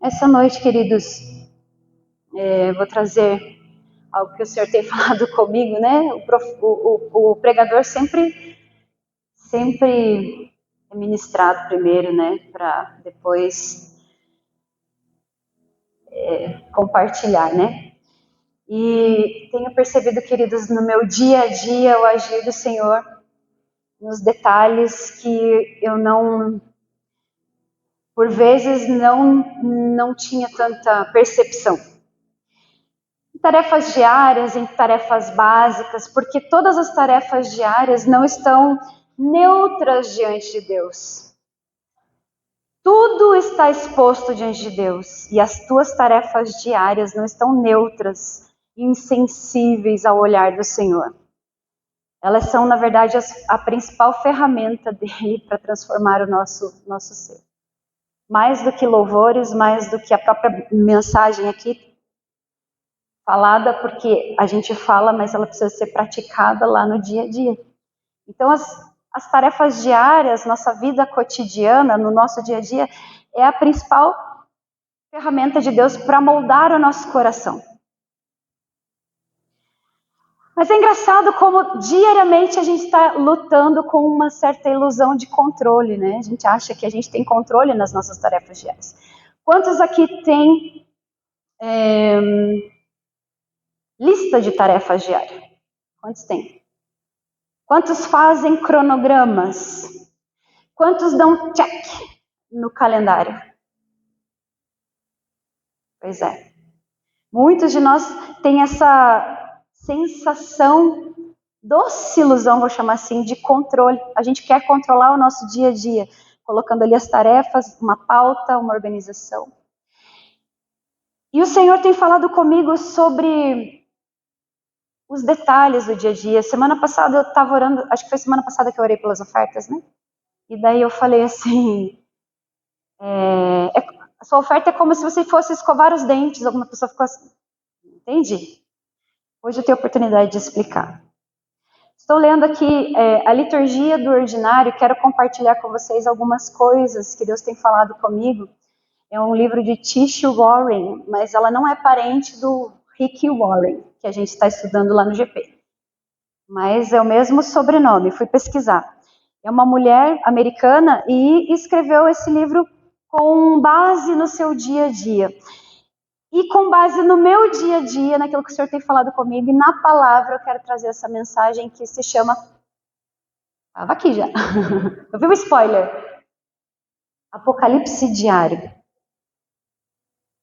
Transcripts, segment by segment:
Essa noite, queridos, vou trazer algo que o Senhor tem falado comigo, né? O pregador sempre é ministrado primeiro, né? Para depois compartilhar, né? E tenho percebido, queridos, no meu dia a dia o agir do Senhor nos detalhes que eu não, por vezes, não tinha tanta percepção. Em tarefas diárias, em tarefas básicas, porque todas as tarefas diárias não estão neutras diante de Deus. Tudo está exposto diante de Deus e as tuas tarefas diárias não estão neutras, insensíveis ao olhar do Senhor. Elas são, na verdade, a principal ferramenta dele para transformar o nosso ser. Mais do que louvores, mais do que a própria mensagem aqui falada, porque a gente fala, mas ela precisa ser praticada lá no dia a dia. Então, as tarefas diárias, nossa vida cotidiana, no nosso dia a dia, é a principal ferramenta de Deus para moldar o nosso coração. Mas é engraçado como diariamente a gente está lutando com uma certa ilusão de controle, né? A gente acha que a gente tem controle nas nossas tarefas diárias. Quantos aqui têm lista de tarefas diárias? Quantos tem? Quantos fazem cronogramas? Quantos dão check no calendário? Pois é. Muitos de nós têm essa sensação, doce ilusão, vou chamar assim, de controle. A gente quer controlar o nosso dia a dia, colocando ali as tarefas, uma pauta, uma organização. E o Senhor tem falado comigo sobre os detalhes do dia a dia. Semana passada eu estava orando, acho que foi semana passada que eu orei pelas ofertas, né? E daí eu falei assim, a sua oferta é como se você fosse escovar os dentes. Alguma pessoa ficou assim, entendi. Hoje eu tenho a oportunidade de explicar. Estou lendo aqui a liturgia do ordinário, quero compartilhar com vocês algumas coisas que Deus tem falado comigo. É um livro de Tish Warren, mas ela não é parente do Rick Warren, que a gente está estudando lá no GP. Mas é o mesmo sobrenome, fui pesquisar. É uma mulher americana e escreveu esse livro com base no seu dia a dia. E com base no meu dia a dia, naquilo que o Senhor tem falado comigo, e na palavra eu quero trazer essa mensagem que se chama... Estava aqui já. Eu vi o spoiler. Apocalipse diário.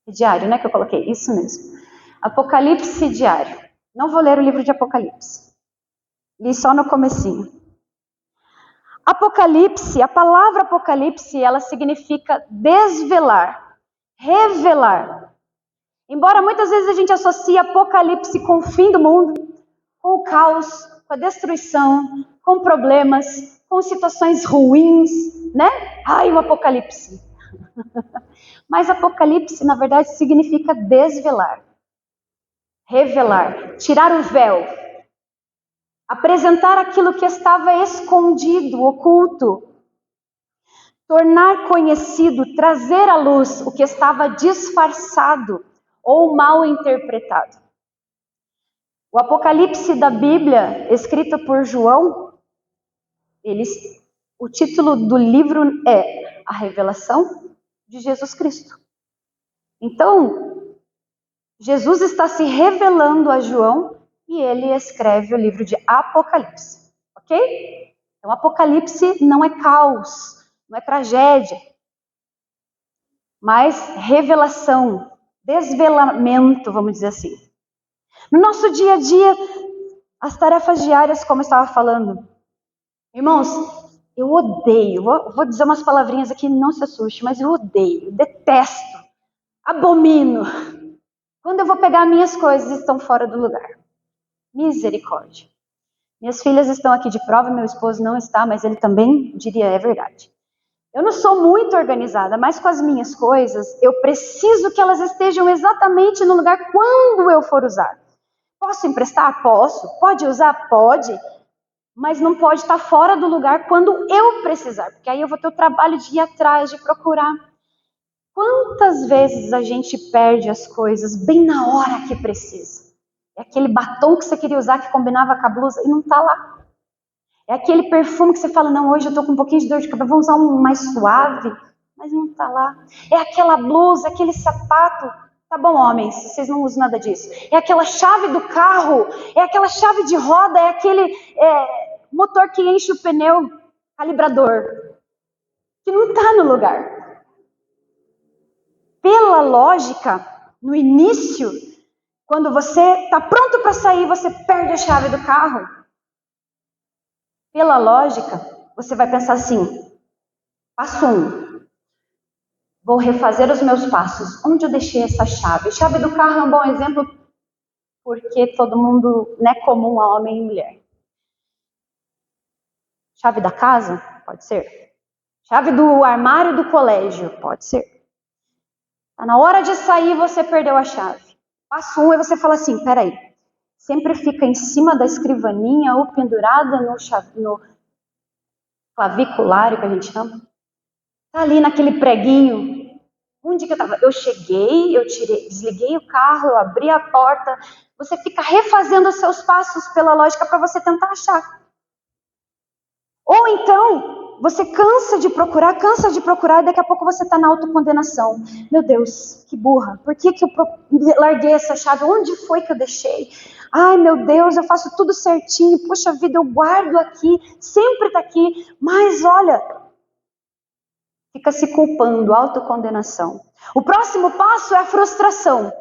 É diário, né, que eu coloquei? Isso mesmo. Apocalipse diário. Não vou ler o livro de Apocalipse. Li só no comecinho. Apocalipse, a palavra Apocalipse, ela significa desvelar, revelar. Embora muitas vezes a gente associe Apocalipse com o fim do mundo, com o caos, com a destruição, com problemas, com situações ruins, né? Ai, o Apocalipse. Mas Apocalipse, na verdade, significa desvelar, revelar, tirar o véu, apresentar aquilo que estava escondido, oculto, tornar conhecido, trazer à luz o que estava disfarçado ou mal interpretado. O Apocalipse da Bíblia, escrito por João, o título do livro é A Revelação de Jesus Cristo. Então, Jesus está se revelando a João e ele escreve o livro de Apocalipse, ok? Então, Apocalipse não é caos, não é tragédia, mas revelação, desvelamento, vamos dizer assim. No nosso dia a dia, as tarefas diárias, como eu estava falando, irmãos, eu odeio, vou dizer umas palavrinhas aqui, não se assuste, mas eu odeio, detesto, abomino, quando eu vou pegar minhas coisas e estão fora do lugar. Misericórdia. Minhas filhas estão aqui de prova, meu esposo não está, mas ele também diria, é verdade. Eu não sou muito organizada, mas com as minhas coisas, eu preciso que elas estejam exatamente no lugar quando eu for usar. Posso emprestar? Posso. Pode usar? Pode. Mas não pode estar fora do lugar quando eu precisar, porque aí eu vou ter o trabalho de ir atrás, de procurar. Quantas vezes a gente perde as coisas bem na hora que precisa? É aquele batom que você queria usar que combinava com a blusa e não está lá. É aquele perfume que você fala, não, hoje eu estou com um pouquinho de dor de cabeça, vou usar um mais suave, mas não está lá. É aquela blusa, aquele sapato. Tá bom, homens, vocês não usam nada disso. É aquela chave do carro, é aquela chave de roda, é aquele motor que enche o pneu, calibrador, que não está no lugar. Pela lógica, no início, quando você está pronto para sair, você perde a chave do carro. Pela lógica, você vai pensar assim, passo 1, vou refazer os meus passos. Onde eu deixei essa chave? Chave do carro é um bom exemplo, porque todo mundo não é comum a homem e mulher. Chave da casa? Pode ser. Chave do armário do colégio? Pode ser. Tá na hora de sair, você perdeu a chave. Passo 1 é você fala assim, peraí, sempre fica em cima da escrivaninha ou pendurada no clavicular, que a gente chama. Tá ali naquele preguinho. Onde que eu estava? Eu cheguei, desliguei o carro, eu abri a porta. Você fica refazendo os seus passos pela lógica para você tentar achar. Ou então, você cansa de procurar e daqui a pouco você está na autocondenação. Meu Deus, que burra. Por que eu larguei essa chave? Onde foi que eu deixei? Ai, meu Deus, eu faço tudo certinho. Puxa vida, eu guardo aqui, sempre está aqui. Mas olha, fica se culpando, autocondenação. O próximo passo é a frustração.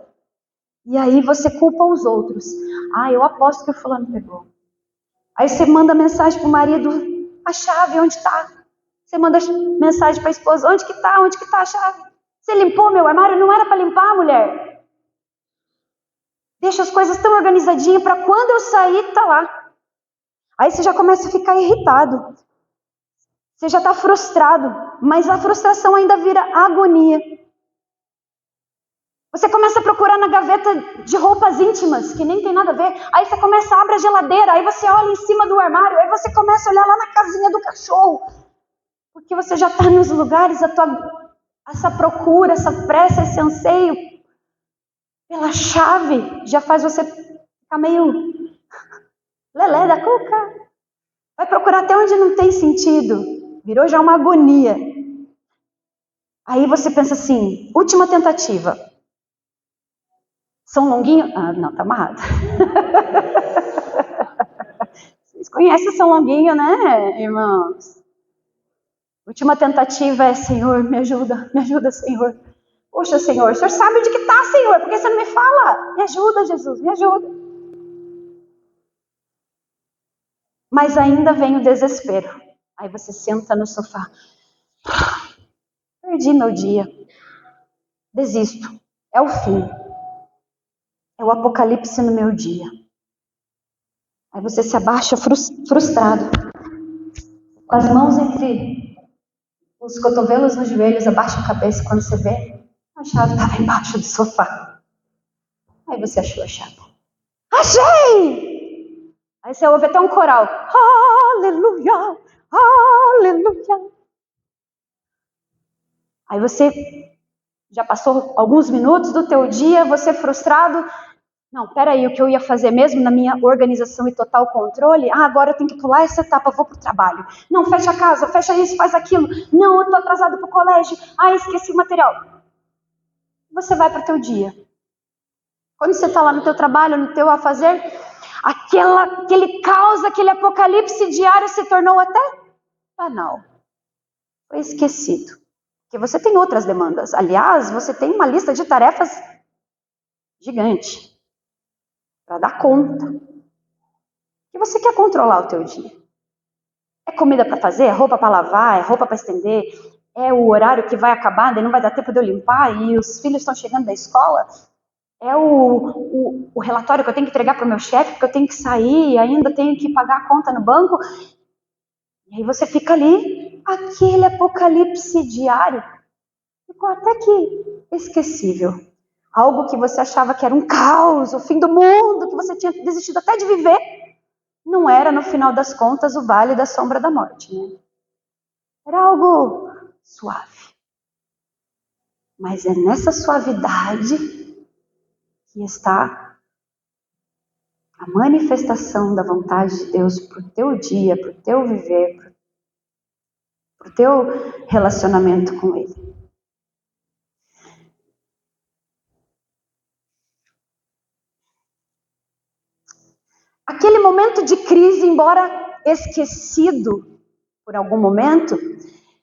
E aí você culpa os outros. Ah, eu aposto que o fulano pegou. Aí você manda mensagem pro marido, a chave, onde está? Você manda mensagem para a esposa, onde que está? Onde que está a chave? Você limpou meu armário? Não era para limpar, mulher. Deixa as coisas tão organizadinhas para quando eu sair, tá lá. Aí você já começa a ficar irritado. Você já está frustrado, mas a frustração ainda vira agonia. Você começa a procurar na gaveta de roupas íntimas, que nem tem nada a ver. Aí você começa a abrir a geladeira, aí você olha em cima do armário, aí você começa a olhar lá na casinha do cachorro. Porque você já está nos lugares, essa procura, essa pressa, esse anseio pela chave, já faz você ficar meio lelé da cuca. Vai procurar até onde não tem sentido. Virou já uma agonia. Aí você pensa assim, última tentativa. São Longuinho? Ah, não, tá amarrado. Vocês conhecem São Longuinho, né, irmãos? Última tentativa é, Senhor, me ajuda, Senhor. Poxa, Senhor, o Senhor sabe onde que está, Senhor, por que você não me fala? Me ajuda, Jesus, me ajuda. Mas ainda vem o desespero. Aí você senta no sofá. Perdi meu dia. Desisto. É o fim. É o apocalipse no meu dia. Aí você se abaixa frustrado, com as mãos entre os cotovelos nos joelhos, abaixa a cabeça quando você vê a chave estava embaixo do sofá. Aí você achou a chave. Achei! Aí você ouve até um coral. Aleluia, aleluia. Aí você já passou alguns minutos do teu dia, você frustrado. Não, peraí, o que eu ia fazer mesmo na minha organização e total controle? Ah, agora eu tenho que pular essa etapa, vou pro trabalho. Não, fecha a casa, fecha isso, faz aquilo. Não, eu tô atrasado pro colégio. Ah, esqueci o material. Você vai pro teu dia. Quando você tá lá no teu trabalho, no teu a fazer, aquele caos, aquele apocalipse diário se tornou até banal. Foi esquecido. Porque você tem outras demandas. Aliás, você tem uma lista de tarefas gigante para dar conta. E você quer controlar o teu dia. É comida para fazer, é roupa para lavar, é roupa para estender, é o horário que vai acabar, daí não vai dar tempo de eu limpar e os filhos estão chegando da escola. É o relatório que eu tenho que entregar para o meu chefe, porque eu tenho que sair e ainda tenho que pagar a conta no banco. E aí você fica ali, aquele apocalipse diário. Ficou até que esquecível. Algo que você achava que era um caos, o fim do mundo, que você tinha desistido até de viver, não era, no final das contas, o vale da sombra da morte, né? Era algo suave. Mas é nessa suavidade que está a manifestação da vontade de Deus para o teu dia, para o teu viver, para o teu relacionamento com Ele. Aquele momento de crise, embora esquecido por algum momento,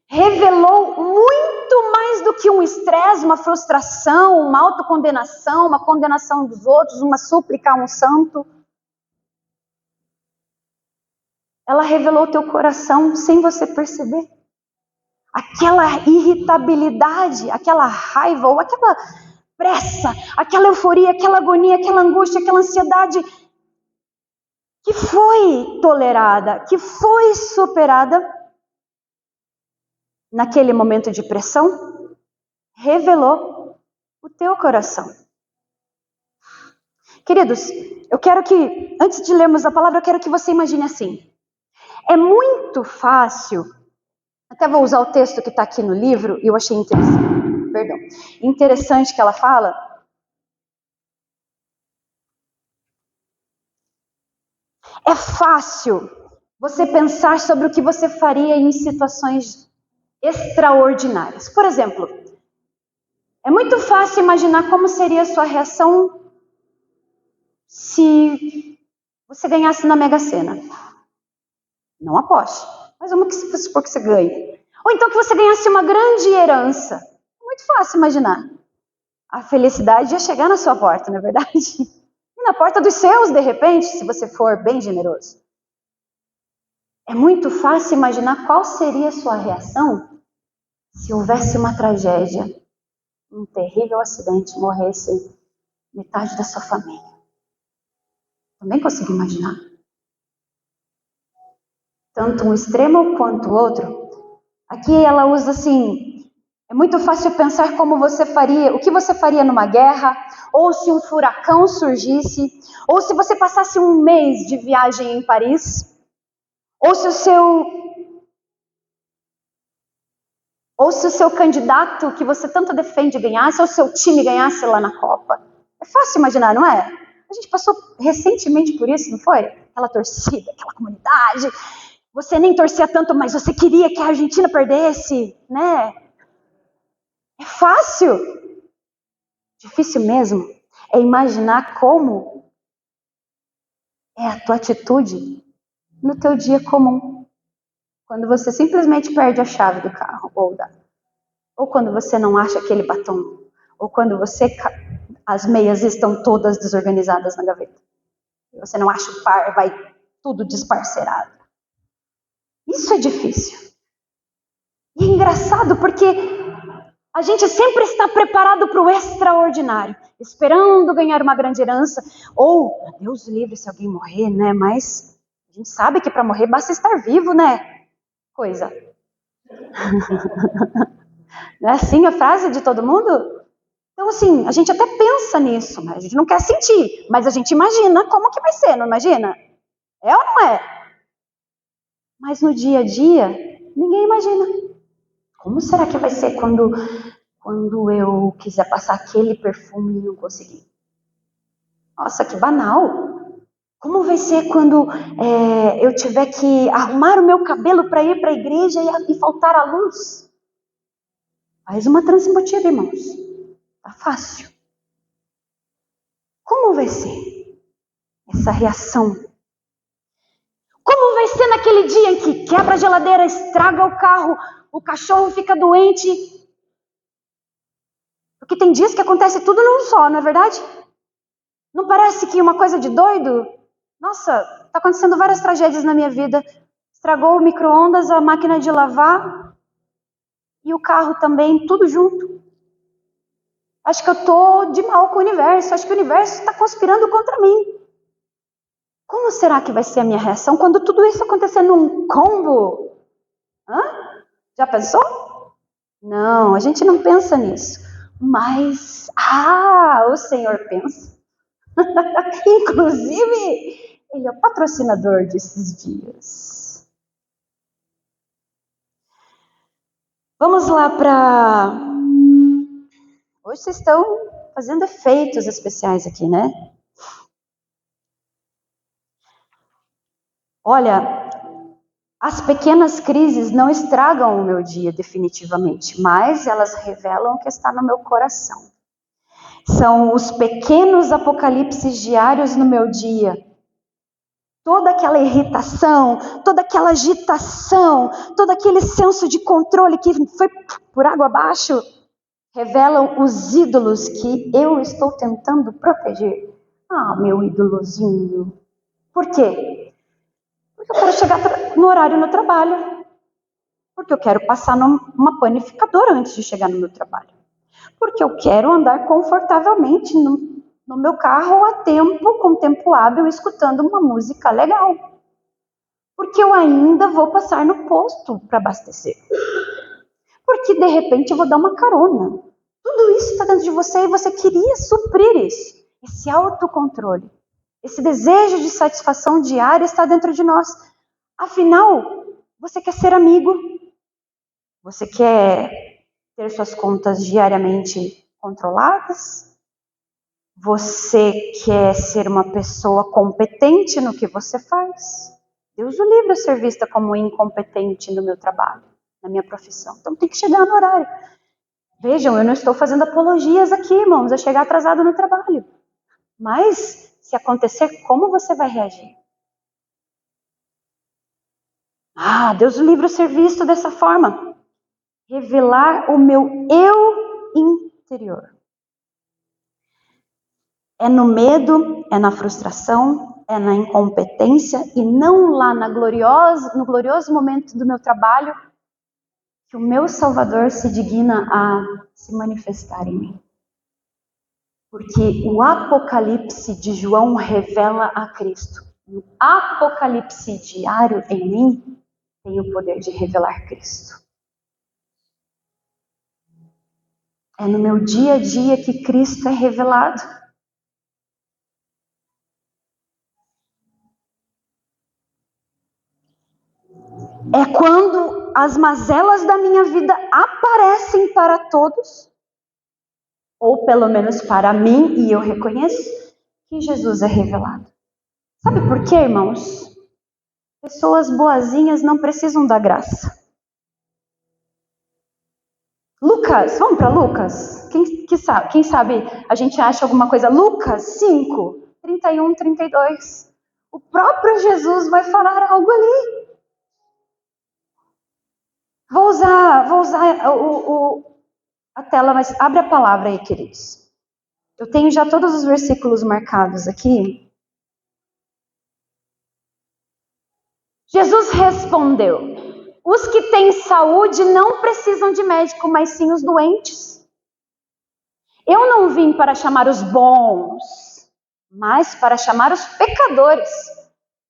revelou muito mais do que um estresse, uma frustração, uma autocondenação, uma condenação dos outros, uma súplica a um santo. Ela revelou teu coração sem você perceber. Aquela irritabilidade, aquela raiva ou aquela pressa, aquela euforia, aquela agonia, aquela angústia, aquela ansiedade que foi tolerada, que foi superada naquele momento de pressão, revelou o teu coração. Queridos, eu quero que, antes de lermos a palavra, eu quero que você imagine assim. É muito fácil, até vou usar o texto que está aqui no livro, e eu achei interessante que ela fala. É fácil você pensar sobre o que você faria em situações extraordinárias. Por exemplo, é muito fácil imaginar como seria a sua reação se você ganhasse na Mega Sena. Não aposte, mas vamos supor que você ganhe. Ou então que você ganhasse uma grande herança. É muito fácil imaginar. A felicidade ia chegar na sua porta, não é verdade? E na porta dos seus, de repente, se você for bem generoso. É muito fácil imaginar qual seria a sua reação se houvesse uma tragédia, um terrível acidente, morresse metade da sua família. Também consigo imaginar. Tanto um extremo quanto o outro. Aqui ela usa assim, é muito fácil pensar como você faria, o que você faria numa guerra, ou se um furacão surgisse, ou se você passasse um mês de viagem em Paris, ou se o seu candidato que você tanto defende ganhasse, ou o seu time ganhasse lá na Copa. É fácil imaginar, não é? A gente passou recentemente por isso, não foi? Aquela torcida, aquela comunidade. Você nem torcia tanto, mas você queria que a Argentina perdesse, né? É fácil. Difícil mesmo é imaginar como é a tua atitude no teu dia comum. Quando você simplesmente perde a chave do carro, ou quando você não acha aquele batom, ou quando as meias estão todas desorganizadas na gaveta. Você não acha o par, vai tudo desparcerado. Isso é difícil. E é engraçado porque a gente sempre está preparado para o extraordinário, esperando ganhar uma grande herança, ou, Deus livre se alguém morrer, né? Mas a gente sabe que para morrer basta estar vivo, né? Coisa. Não é assim a frase de todo mundo? Então, assim, a gente até pensa nisso, mas a gente não quer sentir, mas a gente imagina como que vai ser, não imagina? É ou não é? Mas no dia a dia, ninguém imagina. Como será que vai ser quando eu quiser passar aquele perfume e não conseguir? Nossa, que banal. Como vai ser quando eu tiver que arrumar o meu cabelo para ir para a igreja e faltar a luz? Faz uma transembutida, irmãos. Tá fácil. Como vai ser essa reação? Como vai ser naquele dia em que quebra a geladeira, estraga o carro, o cachorro fica doente? Porque tem dias que acontece tudo num só, não é verdade? Não parece que uma coisa de doido? Nossa, está acontecendo várias tragédias na minha vida. Estragou o micro-ondas, a máquina de lavar e o carro também, tudo junto. Acho que eu tô de mal com o universo. Acho que o universo está conspirando contra mim. Como será que vai ser a minha reação quando tudo isso acontecer num combo? Hã? Já pensou? Não, a gente não pensa nisso. Mas, o Senhor pensa. Inclusive, Ele é o patrocinador desses dias. Vamos lá para Hoje vocês estão fazendo efeitos especiais aqui, né? Olha, as pequenas crises não estragam o meu dia definitivamente, mas elas revelam o que está no meu coração. São os pequenos apocalipses diários no meu dia. Toda aquela irritação, toda aquela agitação, todo aquele senso de controle que foi por água abaixo, revelam os ídolos que eu estou tentando proteger. Ah, meu ídolozinho. Por quê? Porque eu quero chegar no horário no trabalho. Porque eu quero passar numa panificadora antes de chegar no meu trabalho. Porque eu quero andar confortavelmente no meu carro a tempo, com tempo hábil, escutando uma música legal. Porque eu ainda vou passar no posto para abastecer. Porque de repente eu vou dar uma carona. Tudo isso está dentro de você e você queria suprir isso. Esse autocontrole, esse desejo de satisfação diária está dentro de nós. Afinal, você quer ser amigo? Você quer ter suas contas diariamente controladas? Você quer ser uma pessoa competente no que você faz? Deus o livre a ser vista como incompetente no meu trabalho, na minha profissão. Então tem que chegar no horário. Vejam, eu não estou fazendo apologias aqui, irmãos, a chegar atrasado no trabalho. Mas, se acontecer, como você vai reagir? Ah, Deus o livre a ser visto dessa forma. Revelar o meu eu interior. É no medo, é na frustração, é na incompetência e não lá no glorioso momento do meu trabalho que o meu Salvador se digna a se manifestar em mim. Porque o Apocalipse de João revela a Cristo. O Apocalipse diário em mim tem o poder de revelar Cristo. É no meu dia a dia que Cristo é revelado. É quando as mazelas da minha vida aparecem para todos, ou pelo menos para mim, e eu reconheço que Jesus é revelado. Sabe por quê, irmãos? Pessoas boazinhas não precisam da graça. Lucas, vamos para Lucas? Quem sabe a gente acha alguma coisa? Lucas 5, 31, 32. O próprio Jesus vai falar algo ali. Vou usar a tela, mas abre a palavra aí, queridos. Eu tenho já todos os versículos marcados aqui. Jesus respondeu: os que têm saúde não precisam de médico, mas sim os doentes. Eu não vim para chamar os bons, mas para chamar os pecadores,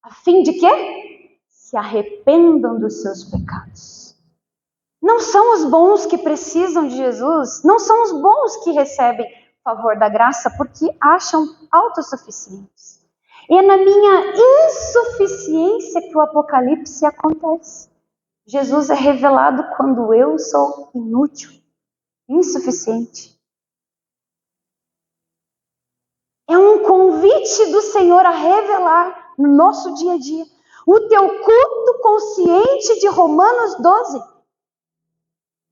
a fim de que se arrependam dos seus pecados. Não são os bons que precisam de Jesus, não são os bons que recebem o favor da graça porque acham autossuficientes. E é na minha insuficiência que o Apocalipse acontece. Jesus é revelado quando eu sou inútil, insuficiente. É um convite do Senhor a revelar no nosso dia a dia o teu culto consciente de Romanos 12.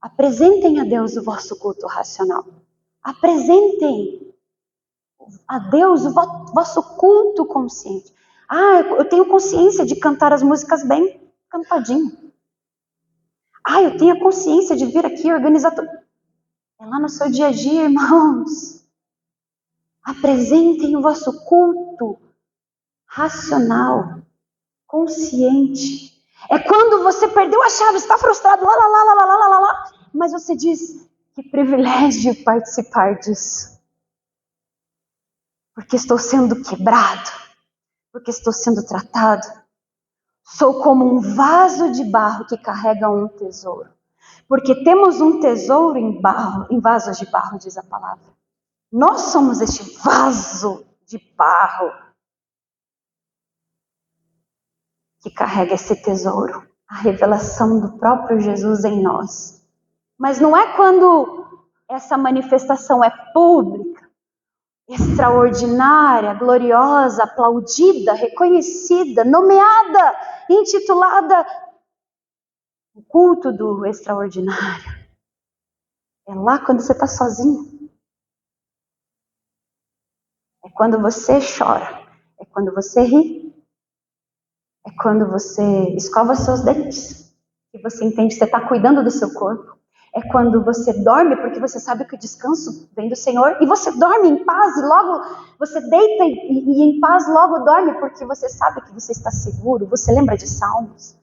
Apresentem a Deus o vosso culto racional. Apresentem a Deus o vosso culto consciente. Ah, eu tenho consciência de cantar as músicas bem cantadinho. Ah, eu tenho a consciência de vir aqui organizar tudo. É lá no seu dia a dia, irmãos. Apresentem o vosso culto racional, consciente. É quando você perdeu a chave, está frustrado, lá, mas você diz, que privilégio participar disso. Porque estou sendo quebrado, porque estou sendo tratado. Sou como um vaso de barro que carrega um tesouro. Porque temos um tesouro em vasos de barro, diz a palavra. Nós somos este vaso de barro que carrega esse tesouro, a revelação do próprio Jesus em nós. Mas não é quando essa manifestação é pública, extraordinária, gloriosa, aplaudida, reconhecida, nomeada, intitulada o culto do extraordinário. É lá quando você está sozinho. É quando você chora. É quando você ri. É quando você escova seus dentes. E você entende que você está cuidando do seu corpo. É quando você dorme, porque você sabe que o descanso vem do Senhor. E você dorme em paz e logo você deita e em paz logo dorme, porque você sabe que você está seguro. Você lembra de Salmos.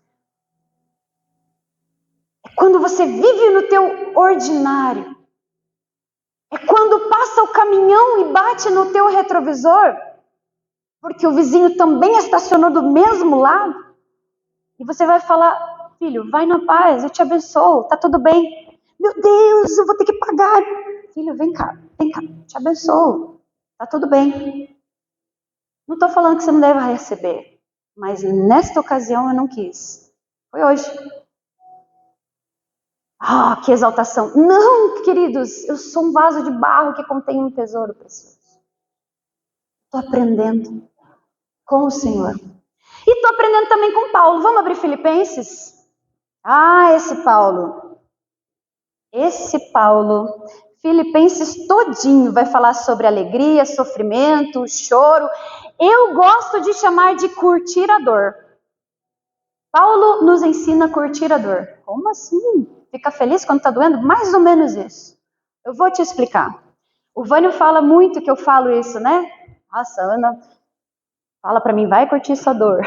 É quando você vive no teu ordinário. É quando passa o caminhão e bate no teu retrovisor, porque o vizinho também estacionou do mesmo lado, e você vai falar: filho, vai na paz, eu te abençoo, tá tudo bem. Meu Deus, eu vou ter que pagar. Filho, vem cá, te abençoo, tá tudo bem. Não estou falando que você não deve receber, mas nesta ocasião eu não quis. Foi hoje. Ah, que exaltação. Não, queridos, eu sou um vaso de barro que contém um tesouro precioso. Estou aprendendo com o Senhor. E estou aprendendo também com Paulo. Vamos abrir Filipenses? Ah, esse Paulo. Filipenses todinho vai falar sobre alegria, sofrimento, choro. Eu gosto de chamar de curtir a dor. Paulo nos ensina a curtir a dor. Como assim? Fica feliz quando está doendo? Mais ou menos isso. Eu vou te explicar. O Vânio fala muito que eu falo isso, né? Nossa, Ana, fala para mim, vai curtir essa dor.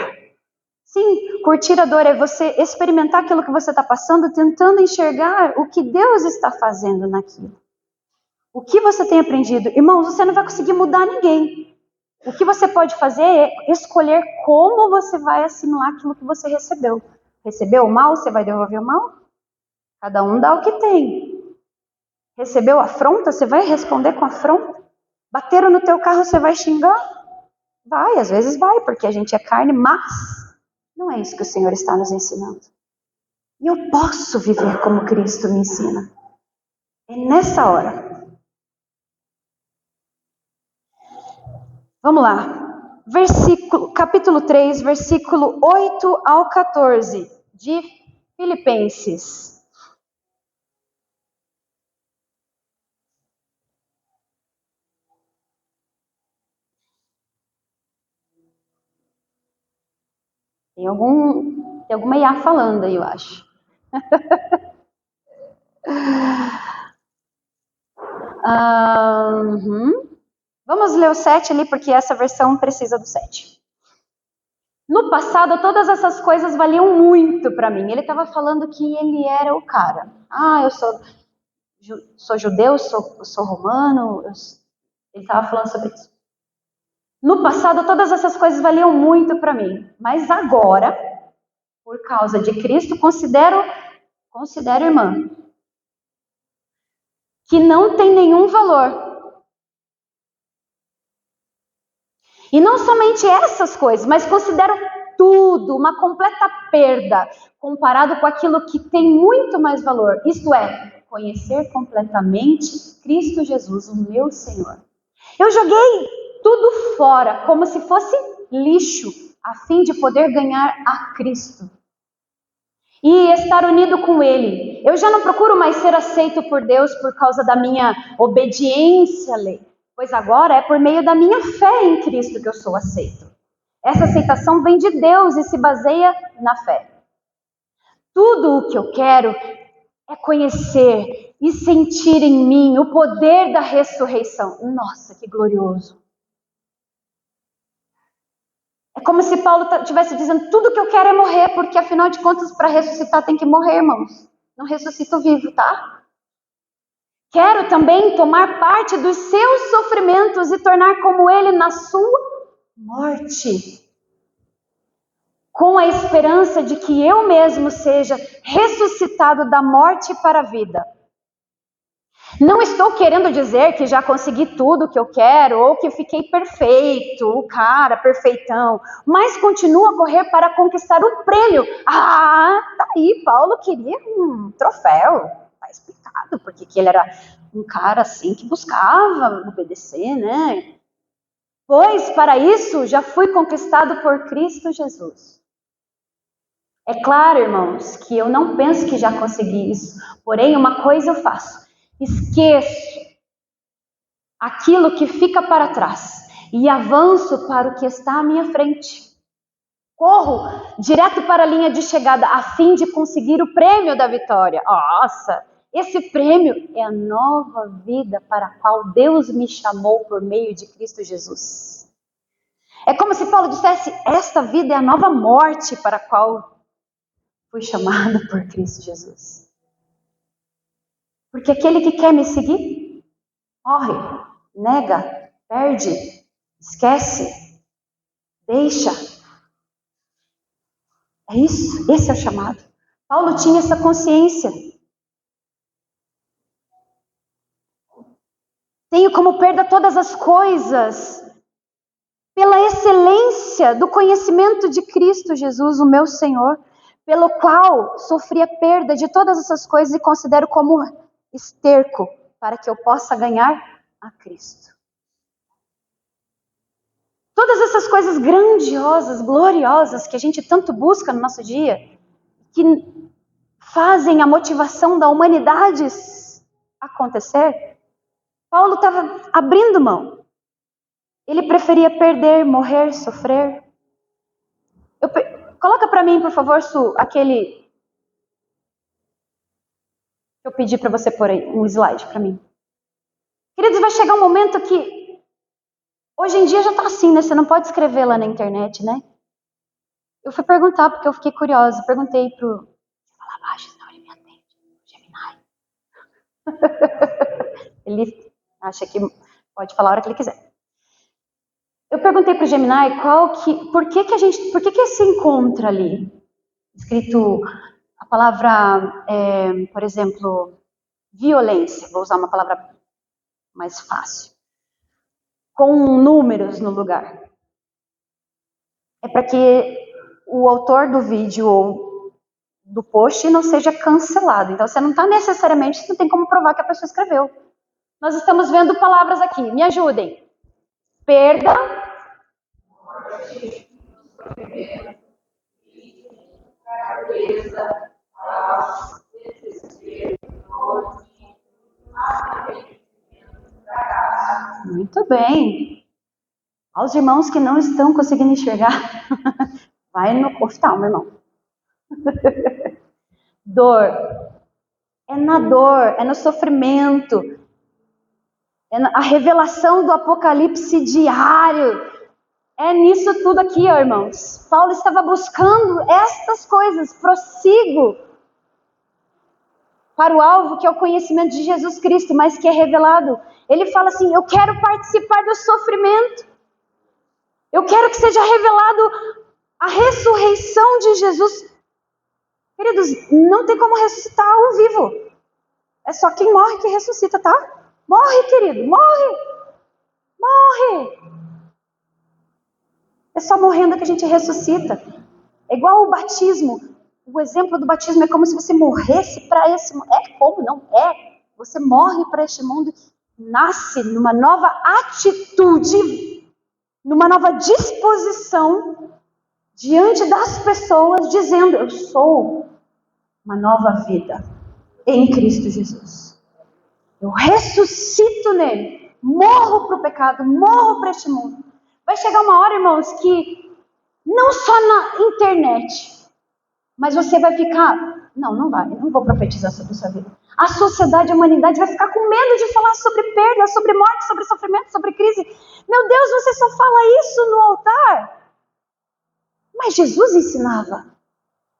Sim, curtir a dor é você experimentar aquilo que você está passando, tentando enxergar o que Deus está fazendo naquilo. O que você tem aprendido? Irmãos, você não vai conseguir mudar ninguém. O que você pode fazer é escolher como você vai assimilar aquilo que você recebeu. Recebeu o mal, você vai devolver o mal? Cada um dá o que tem. Recebeu afronta, você vai responder com afronta? Bateram no teu carro, você vai xingar? Vai, às vezes vai, porque a gente é carne, mas não é isso que o Senhor está nos ensinando. E eu posso viver como Cristo me ensina. É nessa hora. Vamos lá. Capítulo 3, versículo 8 ao 14 de Filipenses. Tem alguma IA falando aí, eu acho. Vamos ler o 7 ali, porque essa versão precisa do 7. No passado, todas essas coisas valiam muito para mim. Ele estava falando que ele era o cara. Ah, eu sou judeu, sou romano. Ele estava falando sobre isso. No passado, todas essas coisas valiam muito para mim. Mas agora, por causa de Cristo, considero, irmã, que não tem nenhum valor. E não somente essas coisas, mas considero tudo uma completa perda comparado com aquilo que tem muito mais valor. Isto é, conhecer completamente Cristo Jesus, o meu Senhor. Eu joguei tudo fora, como se fosse lixo, a fim de poder ganhar a Cristo e estar unido com Ele. Eu já não procuro mais ser aceito por Deus por causa da minha obediência à lei, pois agora é por meio da minha fé em Cristo que eu sou aceito. Essa aceitação vem de Deus e se baseia na fé. Tudo o que eu quero é conhecer e sentir em mim o poder da ressurreição. Nossa, que glorioso! É como se Paulo estivesse dizendo, tudo que eu quero é morrer, porque afinal de contas, para ressuscitar tem que morrer, irmãos. Não ressuscito vivo, tá? Quero também tomar parte dos seus sofrimentos e tornar como ele na sua morte. Com a esperança de que eu mesmo seja ressuscitado da morte para a vida. Não estou querendo dizer que já consegui tudo que eu quero ou que fiquei perfeito, o cara perfeitão, mas continuo a correr para conquistar o prêmio. Ah, tá aí, Paulo queria um troféu, tá explicado porque que ele era um cara assim que buscava obedecer, né? Pois para isso já fui conquistado por Cristo Jesus. É claro, irmãos, que eu não penso que já consegui isso. Porém, uma coisa eu faço: esqueço aquilo que fica para trás e avanço para o que está à minha frente. Corro direto para a linha de chegada a fim de conseguir o prêmio da vitória. Nossa, esse prêmio é a nova vida para a qual Deus me chamou por meio de Cristo Jesus. É como se Paulo dissesse: esta vida é a nova morte para a qual fui chamado por Cristo Jesus. Porque aquele que quer me seguir, morre, nega, perde, esquece, deixa. É isso, esse é o chamado. Paulo tinha essa consciência. Tenho como perda todas as coisas, pela excelência do conhecimento de Cristo Jesus, o meu Senhor, pelo qual sofri a perda de todas essas coisas e considero como esterco, para que eu possa ganhar a Cristo. Todas essas coisas grandiosas, gloriosas, que a gente tanto busca no nosso dia, que fazem a motivação da humanidade acontecer, Paulo estava abrindo mão. Ele preferia perder, morrer, sofrer. Coloca para mim, por favor, Su, aquele que eu pedi para você pôr aí, um slide para mim. Queridos, vai chegar um momento que, hoje em dia já está assim, né? Você não pode escrever lá na internet, né? Eu fui perguntar, porque eu fiquei curiosa. Perguntei pro... Fala baixo, senão ele me atende. Gemini. Ele acha que pode falar a hora que ele quiser. Eu perguntei pro Gemini por que se encontra ali? Escrito a palavra, por exemplo, violência. Vou usar uma palavra mais fácil. Com números no lugar. É para que o autor do vídeo ou do post não seja cancelado. Então, você não tem como provar que a pessoa escreveu. Nós estamos vendo palavras aqui. Me ajudem. Perda. Muito bem. Aos irmãos que não estão conseguindo enxergar, vai no oftalmo, irmão. Dor. É na dor, é no sofrimento, é a revelação do apocalipse diário. É nisso tudo aqui, ó, irmãos. Paulo estava buscando estas coisas, prossigo para o alvo que é o conhecimento de Jesus Cristo, mas que é revelado. Ele fala assim: eu quero participar do sofrimento. Eu quero que seja revelado a ressurreição de Jesus. Queridos, não tem como ressuscitar ao vivo. É só quem morre que ressuscita, tá? Morre, querido, morre. Morre. É só morrendo que a gente ressuscita. É igual o batismo. O exemplo do batismo é como se você morresse para esse mundo. É como? Não é. Você morre para este mundo, nasce numa nova atitude, numa nova disposição diante das pessoas, dizendo: eu sou uma nova vida em Cristo Jesus. Eu ressuscito nele, morro para o pecado, morro para este mundo. Vai chegar uma hora, irmãos, que não só na internet, mas você vai ficar... Não vai, não vou profetizar sobre a sua vida. A sociedade, a humanidade vai ficar com medo de falar sobre perda, sobre morte, sobre sofrimento, sobre crise. Meu Deus, você só fala isso no altar. Mas Jesus ensinava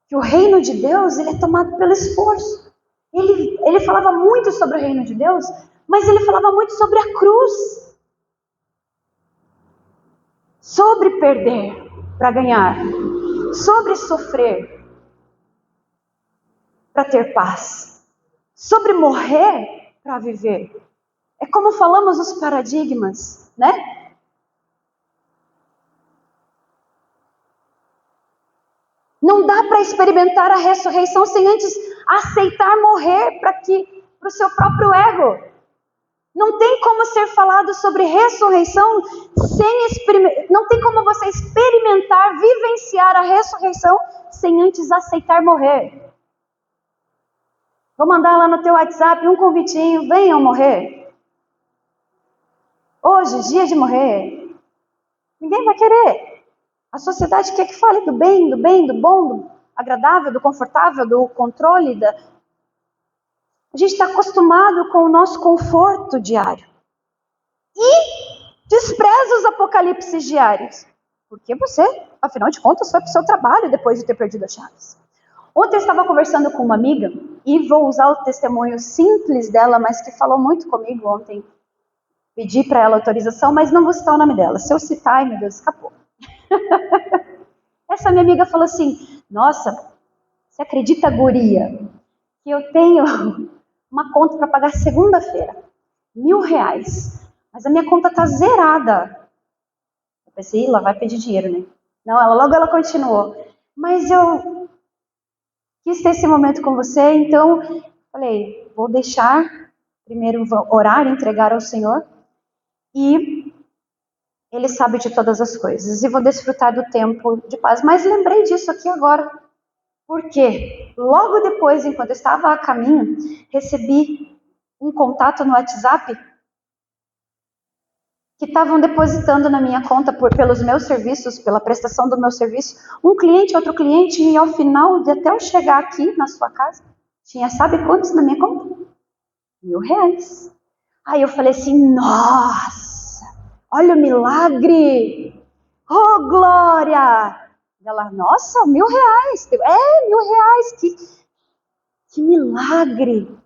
que o reino de Deus, ele é tomado pelo esforço. Ele falava muito sobre o reino de Deus, mas ele falava muito sobre a cruz. Sobre perder para ganhar. Sobre sofrer para ter paz. Sobre morrer para viver. É como falamos os paradigmas, né? Não dá para experimentar a ressurreição sem antes aceitar morrer para o seu próprio ego. Não tem como ser falado sobre ressurreição sem experimentar. Não tem como você experimentar, vivenciar a ressurreição sem antes aceitar morrer. Vou mandar lá no teu WhatsApp um convitinho, venham morrer. Hoje, dia de morrer. Ninguém vai querer. A sociedade quer que fale do bem, do bom, do agradável, do confortável, do controle. A gente está acostumado com o nosso conforto diário. E despreza os apocalipses diários. Porque você, afinal de contas, foi para o seu trabalho depois de ter perdido as chaves. Ontem eu estava conversando com uma amiga, e vou usar o testemunho simples dela, mas que falou muito comigo ontem. Pedi para ela autorização, mas não vou citar o nome dela. Se eu citar, ai meu Deus, escapou. Essa minha amiga falou assim, nossa, você acredita, guria, que eu tenho uma conta para pagar segunda-feira, R$1.000, mas a minha conta está zerada. Eu pensei, lá vai pedir dinheiro, né? Não, logo ela continuou. Mas eu quis ter esse momento com você, então falei, vou deixar, primeiro orar, entregar ao Senhor, e Ele sabe de todas as coisas, e vou desfrutar do tempo de paz. Mas lembrei disso aqui agora, porque logo depois, enquanto eu estava a caminho, recebi um contato no WhatsApp que estavam depositando na minha conta pelos meus serviços, pela prestação do meu serviço, um cliente, outro cliente, e ao final, de até eu chegar aqui na sua casa, tinha sabe quantos na minha conta? R$1.000. Aí eu falei assim, nossa, olha o milagre, oh glória! Ela, nossa, R$1.000, R$1.000, que milagre!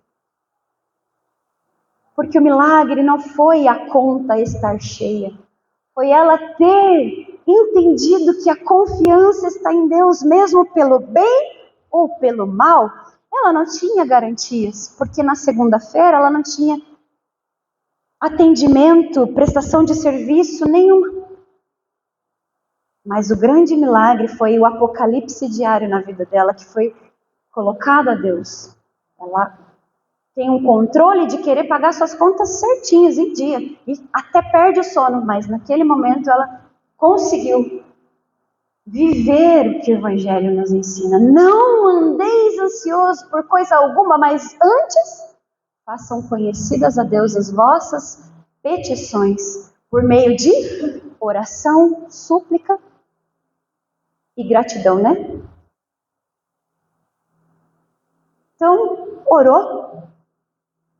Porque o milagre não foi a conta estar cheia, foi ela ter entendido que a confiança está em Deus, mesmo pelo bem ou pelo mal. Ela não tinha garantias, porque na segunda-feira ela não tinha atendimento, prestação de serviço nenhuma. Mas o grande milagre foi o apocalipse diário na vida dela, que foi colocado a Deus. Ela tem um controle de querer pagar suas contas certinhas em dia, e até perde o sono, mas naquele momento ela conseguiu viver o que o Evangelho nos ensina. Não andeis ansiosos por coisa alguma, mas antes façam conhecidas a Deus as vossas petições, por meio de oração, súplica e gratidão, né? Então, orou,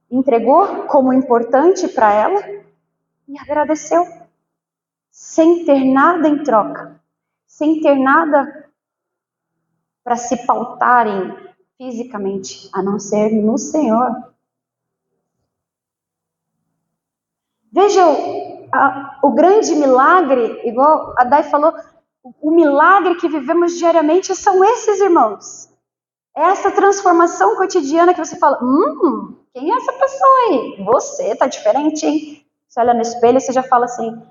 entregou como importante para ela e agradeceu, sem ter nada em troca, sem ter nada para se pautarem fisicamente, a não ser no Senhor. Veja o grande milagre, igual a Dai falou, o milagre que vivemos diariamente são esses, irmãos. É essa transformação cotidiana que você fala, quem é essa pessoa aí? Você tá diferente, hein? Você olha no espelho e você já fala assim,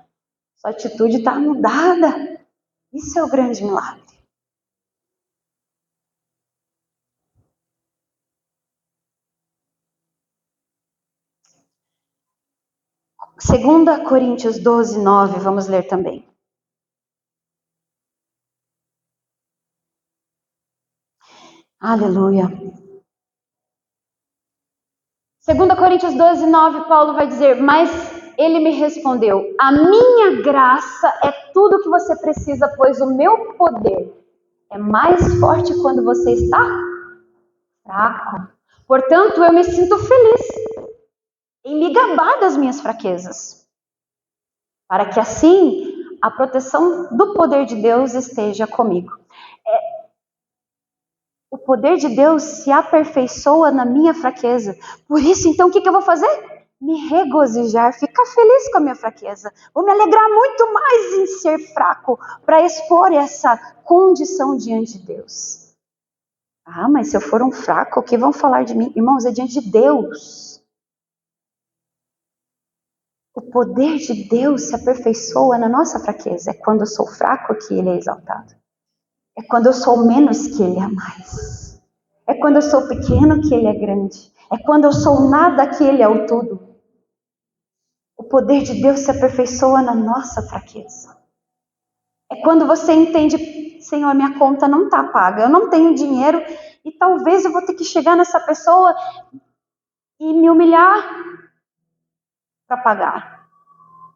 sua atitude está mudada. Isso é o grande milagre. Segunda Coríntios 12, 9, vamos ler também. Aleluia. 2 Coríntios 12, 9, Paulo vai dizer, mas ele me respondeu, a minha graça é tudo que você precisa, pois o meu poder é mais forte quando você está fraco. Portanto, eu me sinto feliz em me gabar das minhas fraquezas, para que assim a proteção do poder de Deus esteja comigo. O poder de Deus se aperfeiçoa na minha fraqueza. Por isso, então, o que eu vou fazer? Me regozijar, ficar feliz com a minha fraqueza. Vou me alegrar muito mais em ser fraco, para expor essa condição diante de Deus. Ah, mas se eu for um fraco, o que vão falar de mim? Irmãos, é diante de Deus. O poder de Deus se aperfeiçoa na nossa fraqueza. É quando eu sou fraco que Ele é exaltado. É quando eu sou menos que Ele é mais. É quando eu sou pequeno que Ele é grande. É quando eu sou nada que Ele é o tudo. poder de Deus se aperfeiçoa na nossa fraqueza. É quando você entende, Senhor, minha conta não está paga, eu não tenho dinheiro e talvez eu vou ter que chegar nessa pessoa e me humilhar para pagar.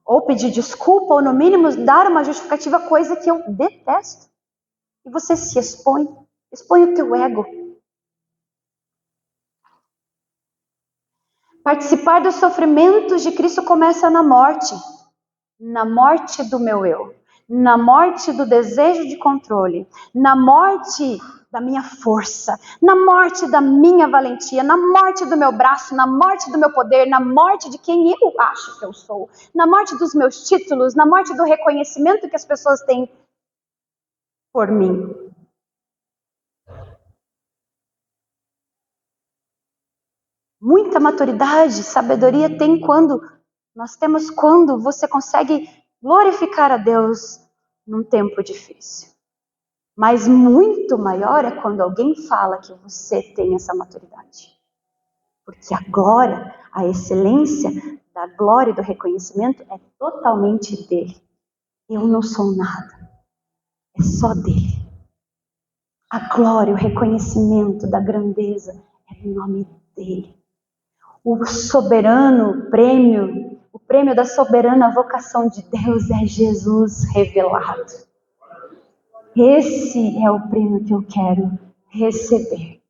Ou pedir desculpa, ou no mínimo dar uma justificativa, coisa que eu detesto. E você se expõe o teu ego. Participar dos sofrimentos de Cristo começa na morte do meu eu, na morte do desejo de controle, na morte da minha força, na morte da minha valentia, na morte do meu braço, na morte do meu poder, na morte de quem eu acho que eu sou, na morte dos meus títulos, na morte do reconhecimento que as pessoas têm por mim. Muita maturidade, sabedoria tem quando você consegue glorificar a Deus num tempo difícil. Mas muito maior é quando alguém fala que você tem essa maturidade. Porque a glória, a excelência da glória e do reconhecimento é totalmente dele. Eu não sou nada. É só dele. A glória, o reconhecimento da grandeza é do nome dele. O soberano prêmio, o prêmio da soberana vocação de Deus é Jesus revelado. Esse é o prêmio que eu quero receber.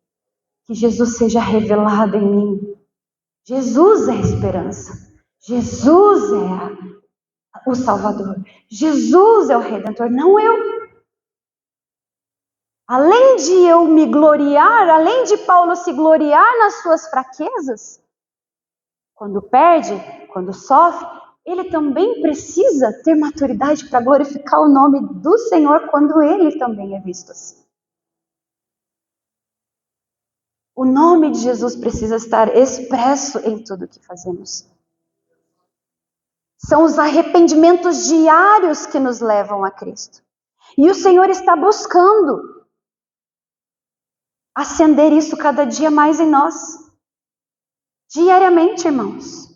Que Jesus seja revelado em mim. Jesus é a esperança. Jesus é o Salvador. Jesus é o Redentor, não eu. Além de eu me gloriar, além de Paulo se gloriar nas suas fraquezas, quando perde, quando sofre, ele também precisa ter maturidade para glorificar o nome do Senhor quando ele também é visto assim. O nome de Jesus precisa estar expresso em tudo que fazemos. São os arrependimentos diários que nos levam a Cristo. E o Senhor está buscando acender isso cada dia mais em nós. Diariamente, irmãos.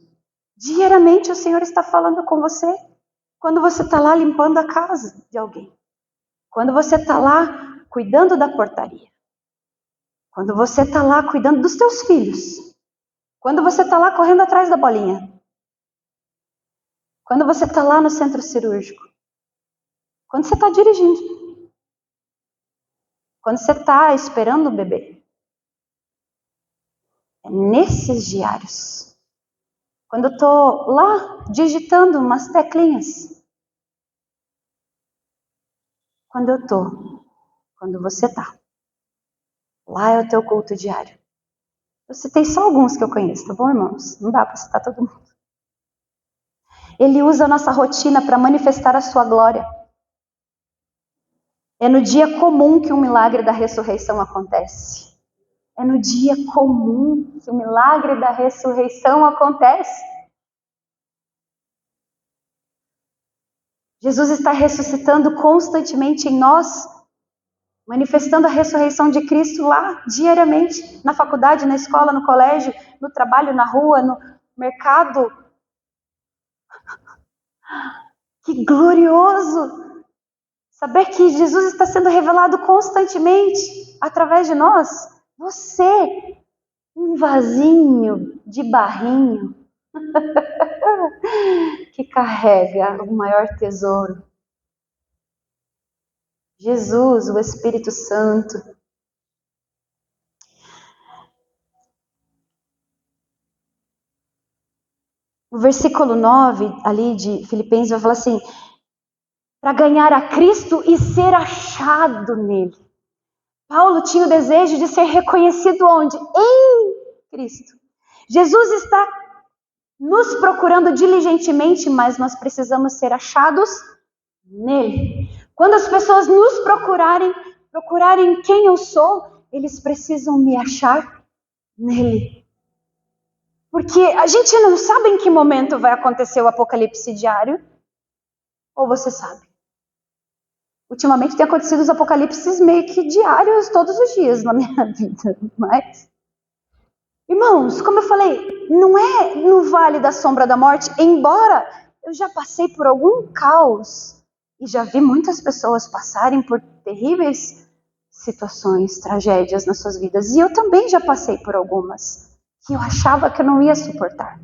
Diariamente o Senhor está falando com você. Quando você está lá limpando a casa de alguém. Quando você está lá cuidando da portaria. Quando você está lá cuidando dos teus filhos. Quando você está lá correndo atrás da bolinha. Quando você está lá no centro cirúrgico. Quando você está dirigindo. Quando você está esperando o bebê. É nesses diários. Quando eu estou lá digitando umas teclinhas. Quando eu estou. Quando você está. Lá é o teu culto diário. Eu citei só alguns que eu conheço, tá bom, irmãos? Não dá para citar todo mundo. Ele usa a nossa rotina para manifestar a sua glória. É no dia comum que o milagre da ressurreição acontece. É no dia comum que o milagre da ressurreição acontece. Jesus está ressuscitando constantemente em nós, manifestando a ressurreição de Cristo lá, diariamente, na faculdade, na escola, no colégio, no trabalho, na rua, no mercado. Que glorioso! Saber que Jesus está sendo revelado constantemente através de nós. Você, um vasinho de barrinho que carrega o maior tesouro. Jesus, o Espírito Santo. O versículo 9, ali de Filipenses, vai falar assim: para ganhar a Cristo e ser achado nele. Paulo tinha o desejo de ser reconhecido onde? Em Cristo. Jesus está nos procurando diligentemente, mas nós precisamos ser achados nele. Quando as pessoas nos procurarem quem eu sou, eles precisam me achar nele. Porque a gente não sabe em que momento vai acontecer o apocalipse diário. Ou você sabe? Ultimamente tem acontecido os apocalipses meio que diários todos os dias na minha vida, mas Irmãos, como eu falei, não é no vale da sombra da morte, embora eu já passei por algum caos e já vi muitas pessoas passarem por terríveis situações, tragédias nas suas vidas. E eu também já passei por algumas que eu achava que eu não ia suportar.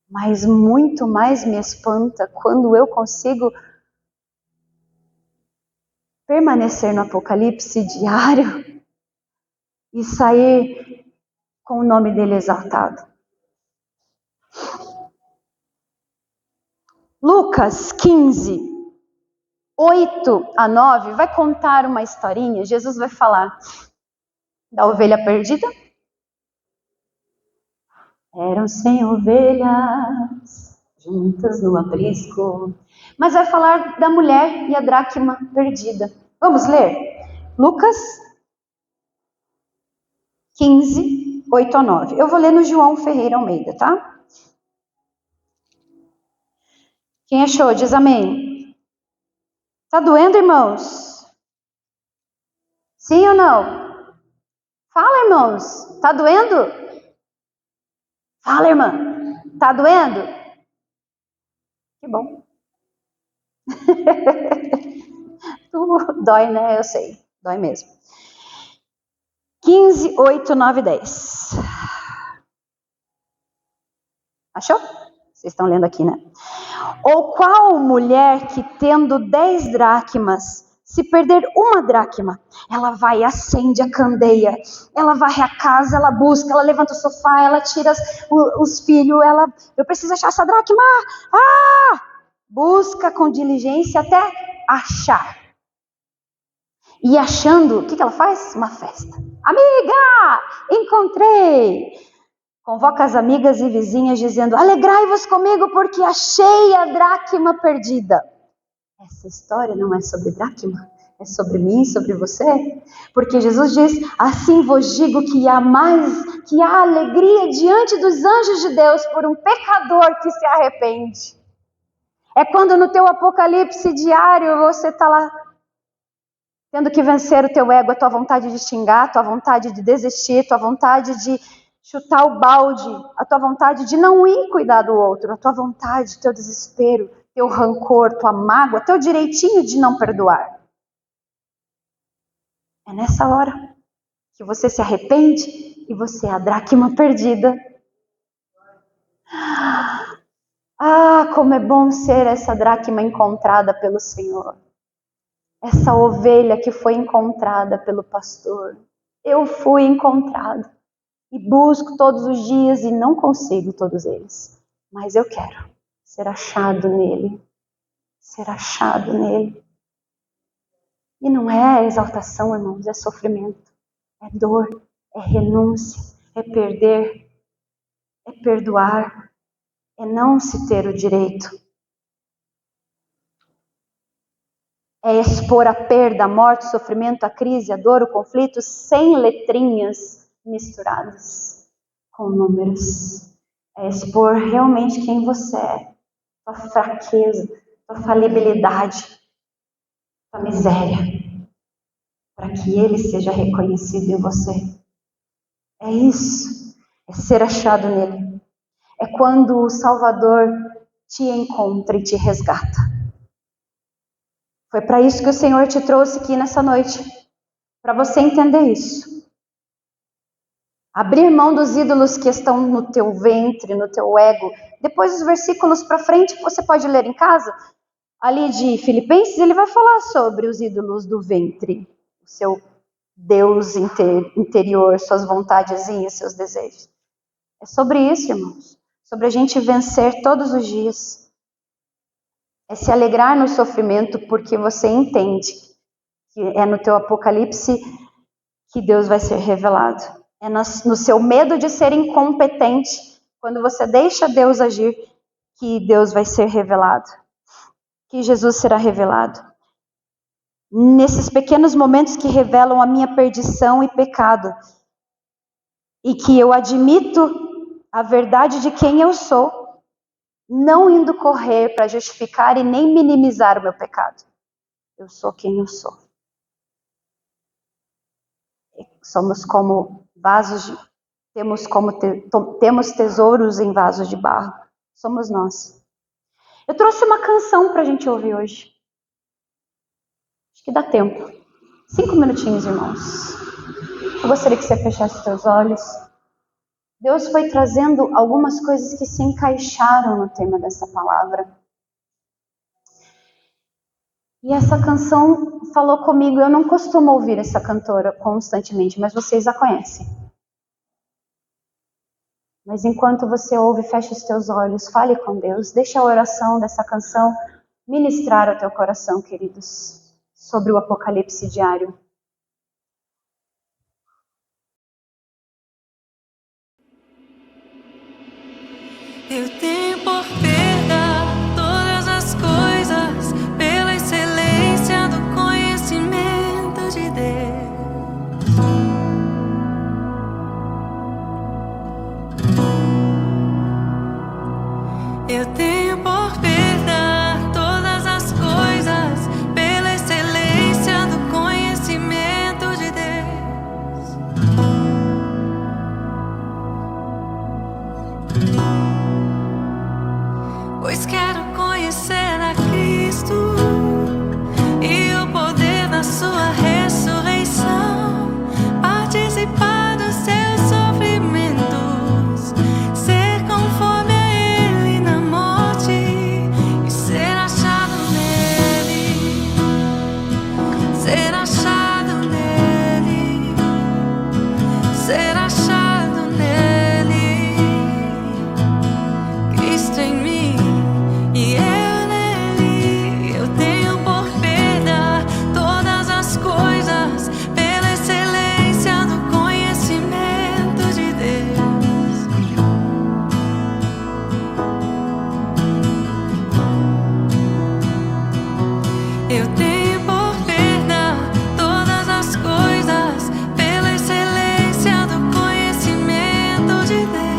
Mas muito mais me espanta quando eu consigo permanecer no Apocalipse diário e sair com o nome dele exaltado. Lucas 15, 8 a 9, vai contar uma historinha. Jesus vai falar da ovelha perdida. Eram 100 ovelhas juntas no aprisco. Mas vai falar da mulher e a dracma perdida. Vamos ler? Lucas 15, 8 a 9. Eu vou ler no João Ferreira Almeida, tá? Quem achou, diz amém. Tá doendo, irmãos? Sim ou não? Fala, irmãos. Tá doendo? Fala, irmã. Tá doendo? Que bom. Dói, né? Eu sei. Dói mesmo. 15, 8, 9, 10. Achou? Vocês estão lendo aqui, né? Ou qual mulher que tendo 10 dracmas, se perder uma dracma, ela vai e acende a candeia, ela varre a casa, ela busca, ela levanta o sofá, ela tira os filhos, eu preciso achar essa dracma, busca com diligência até achar. E achando, o que ela faz? Uma festa. Amiga, encontrei! Convoca as amigas e vizinhas dizendo, alegrai-vos comigo porque achei a dracma perdida. Essa história não é sobre dracma, é sobre mim, sobre você. Porque Jesus diz, assim vos digo que há alegria diante dos anjos de Deus por um pecador que se arrepende. É quando no teu apocalipse diário você está lá tendo que vencer o teu ego, a tua vontade de xingar, a tua vontade de desistir, a tua vontade de chutar o balde, a tua vontade de não ir cuidar do outro, a tua vontade, teu desespero, teu rancor, tua mágoa, teu direitinho de não perdoar. É nessa hora que você se arrepende e você é a dracma perdida. Ah, como é bom ser essa dracma encontrada pelo Senhor. Essa ovelha que foi encontrada pelo pastor. Eu fui encontrado. E busco todos os dias e não consigo todos eles. Mas eu quero ser achado nele. Ser achado nele. E não é exaltação, irmãos, é sofrimento. É dor, é renúncia, é perder, é perdoar, é não se ter o direito. É expor a perda, a morte, o sofrimento, a crise, a dor, o conflito, sem letrinhas misturadas com números. É expor realmente quem você é, tua fraqueza, tua falibilidade, tua miséria, para que ele seja reconhecido em você. É isso, é ser achado nele. É quando o Salvador te encontra e te resgata. Foi para isso que o Senhor te trouxe aqui nessa noite, para você entender isso. Abrir mão dos ídolos que estão no teu ventre, no teu ego. Depois os versículos para frente que você pode ler em casa, ali de Filipenses, ele vai falar sobre os ídolos do ventre, o seu Deus interior, suas vontadezinhas, seus desejos. É sobre isso, irmãos. Sobre a gente vencer todos os dias. É se alegrar no sofrimento porque você entende que é no teu apocalipse que Deus vai ser revelado. É no seu medo de ser incompetente, quando você deixa Deus agir, que Deus vai ser revelado. Que Jesus será revelado. Nesses pequenos momentos que revelam a minha perdição e pecado, e que eu admito a verdade de quem eu sou, não indo correr para justificar e nem minimizar o meu pecado. Eu sou quem eu sou. Somos como vasos temos tesouros em vasos de barro. Somos nós. Eu trouxe uma canção para a gente ouvir hoje. Acho que dá tempo. 5 minutinhos, irmãos. Eu gostaria que você fechasse os seus olhos. Deus foi trazendo algumas coisas que se encaixaram no tema dessa palavra. E essa canção falou comigo. Eu não costumo ouvir essa cantora constantemente, mas vocês a conhecem. Mas enquanto você ouve, feche os teus olhos, fale com Deus. Deixa a oração dessa canção ministrar ao teu coração, queridos, sobre o Apocalipse diário. Eu tenho por perda todas as coisas pela excelência do conhecimento de Deus. Eu tenho por perda todas as coisas pela excelência do conhecimento de Deus. Pois quero conhecer a Cristo e o poder da sua ressurreição, participar dos seus sofrimentos, ser conforme a Ele na morte e ser achado nele, ser achado nele, ser achado nele, Cristo em mim. E eu nele, eu tenho por perda todas as coisas pela excelência do conhecimento de Deus. Eu tenho por perda todas as coisas pela excelência do conhecimento de Deus.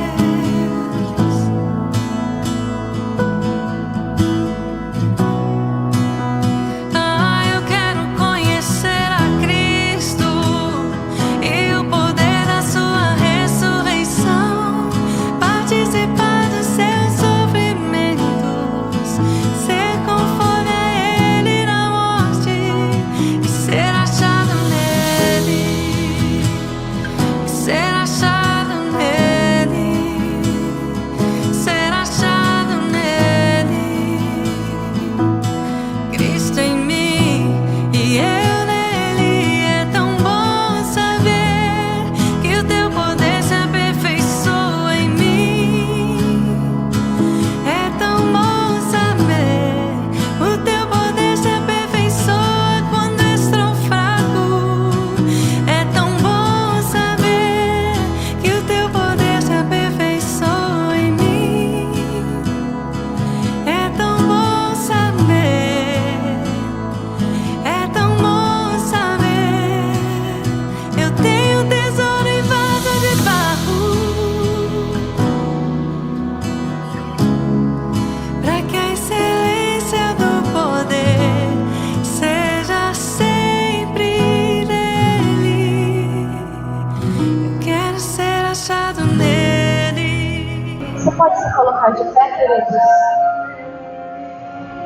Você pode se colocar de pé, queridos?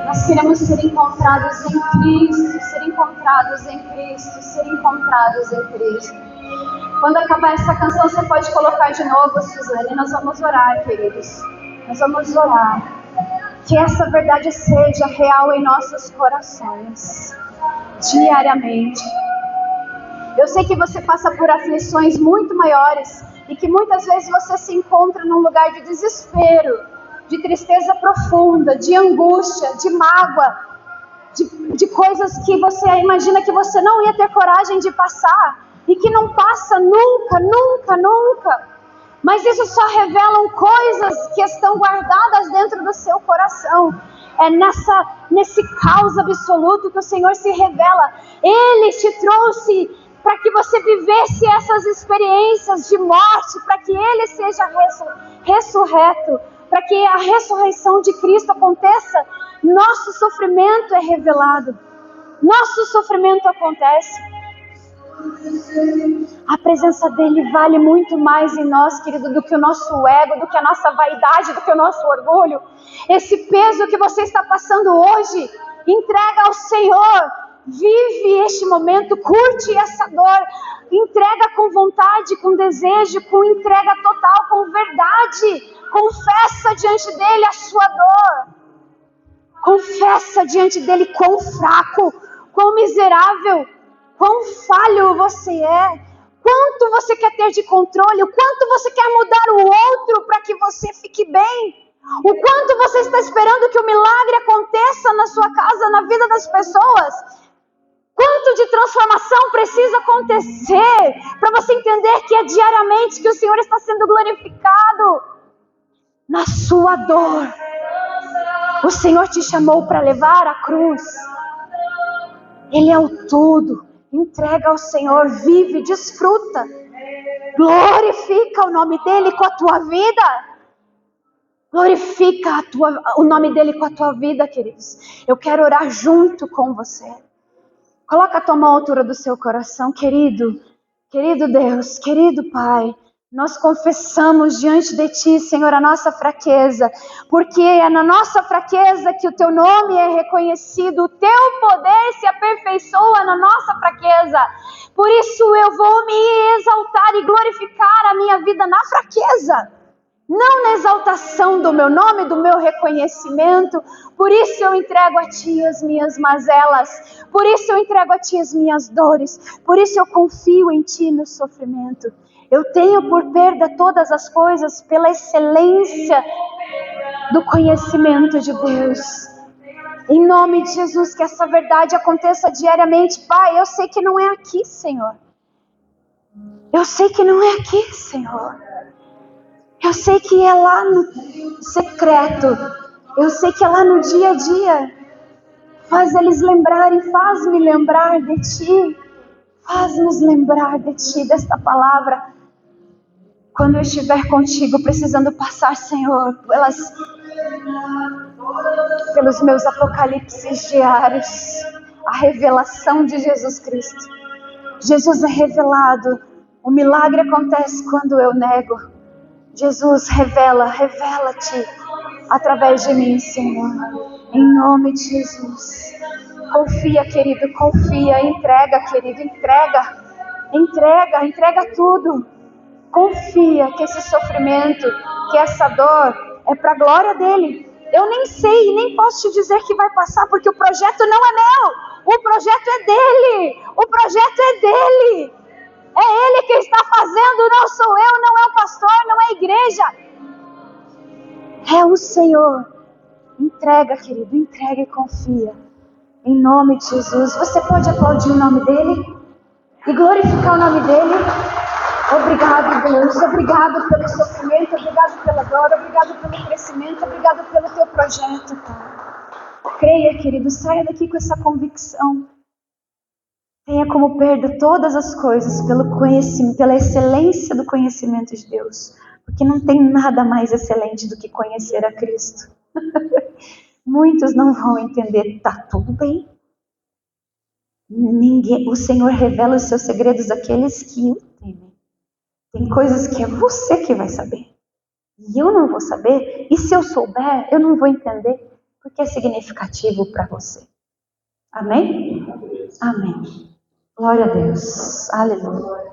Nós queremos ser encontrados em Cristo, ser encontrados em Cristo, ser encontrados em Cristo. Quando acabar essa canção, você pode colocar de novo, Suzane. Nós vamos orar, queridos. Nós vamos orar. Que essa verdade seja real em nossos corações, diariamente. Eu sei que você passa por aflições muito maiores e que muitas vezes você se encontra num lugar de desespero, de tristeza profunda, de angústia, de mágoa, de coisas que você imagina que você não ia ter coragem de passar e que não passa nunca, nunca, nunca. Mas isso só revelam coisas que estão guardadas dentro do seu coração. É nesse caos absoluto que o Senhor se revela. Ele te trouxe para que você vivesse essas experiências de morte, para que Ele seja ressurreto, para que a ressurreição de Cristo aconteça. Nosso sofrimento é revelado. Nosso sofrimento acontece. A presença dele vale muito mais em nós, querido, do que o nosso ego, do que a nossa vaidade, do que o nosso orgulho. Esse peso que você está passando hoje, entrega ao Senhor. Vive este momento, curte essa dor. Entrega com vontade, com desejo, com entrega total, com verdade. Confessa diante dele a sua dor. Confessa diante dele quão fraco, quão miserável, quão falho você é. Quanto você quer ter de controle, o quanto você quer mudar o outro para que você fique bem. O quanto você está esperando que o milagre aconteça na sua casa, na vida das pessoas. Quanto de transformação precisa acontecer para você entender que é diariamente que o Senhor está sendo glorificado na sua dor. O Senhor te chamou para levar a cruz. Ele é o tudo. Entrega ao Senhor, vive, desfruta. Glorifica o nome dEle com a tua vida. Glorifica o nome dEle com a tua vida, queridos. Eu quero orar junto com você. Coloca a tua mão à altura do seu coração, querido Deus, querido Pai. Nós confessamos diante de Ti, Senhor, a nossa fraqueza, porque é na nossa fraqueza que o Teu nome é reconhecido, o Teu poder se aperfeiçoa na nossa fraqueza. Por isso eu vou me exaltar e glorificar a minha vida na fraqueza, não na exaltação do meu nome, do meu reconhecimento. Por isso eu entrego a Ti as minhas mazelas, por isso eu entrego a Ti as minhas dores, por isso eu confio em Ti no sofrimento. Eu tenho por perda todas as coisas pela excelência do conhecimento de Deus. Em nome de Jesus, que essa verdade aconteça diariamente. Pai, eu sei que não é aqui, Senhor. Eu sei que não é aqui, Senhor. Eu sei que é lá no secreto. Eu sei que é lá no dia a dia. Faz eles lembrarem, faz-me lembrar de Ti. Faz-nos lembrar de Ti, desta palavra. Quando eu estiver contigo, precisando passar, Senhor, pelos meus apocalipses diários, a revelação de Jesus Cristo. Jesus é revelado. O milagre acontece quando eu nego. Jesus, revela-te através de mim, Senhor. Em nome de Jesus. Confia, querido, confia. Entrega, querido, entrega tudo. Confia que esse sofrimento, que essa dor é para a glória dEle. Eu nem sei e nem posso te dizer que vai passar, porque o projeto não é meu. O projeto é dEle. O projeto é dEle. É Ele que está fazendo, não sou eu, não é o pastor, não é a igreja. É o Senhor. Entrega, querido, entrega e confia. Em nome de Jesus. Você pode aplaudir o nome dEle e glorificar o nome dEle. Obrigado, Deus. Obrigado pelo sofrimento, obrigado pela dor, obrigado pelo crescimento, obrigado pelo teu projeto, Pai. Creia, querido, saia daqui com essa convicção. Tenha como perda todas as coisas pelo conhecimento, pela excelência do conhecimento de Deus. Porque não tem nada mais excelente do que conhecer a Cristo. Muitos não vão entender, tá tudo bem. O Senhor revela os seus segredos àqueles que o temem. Tem coisas que é você que vai saber. E eu não vou saber. E se eu souber, eu não vou entender. Porque é significativo para você. Amém? Amém. Glória a Deus. Aleluia.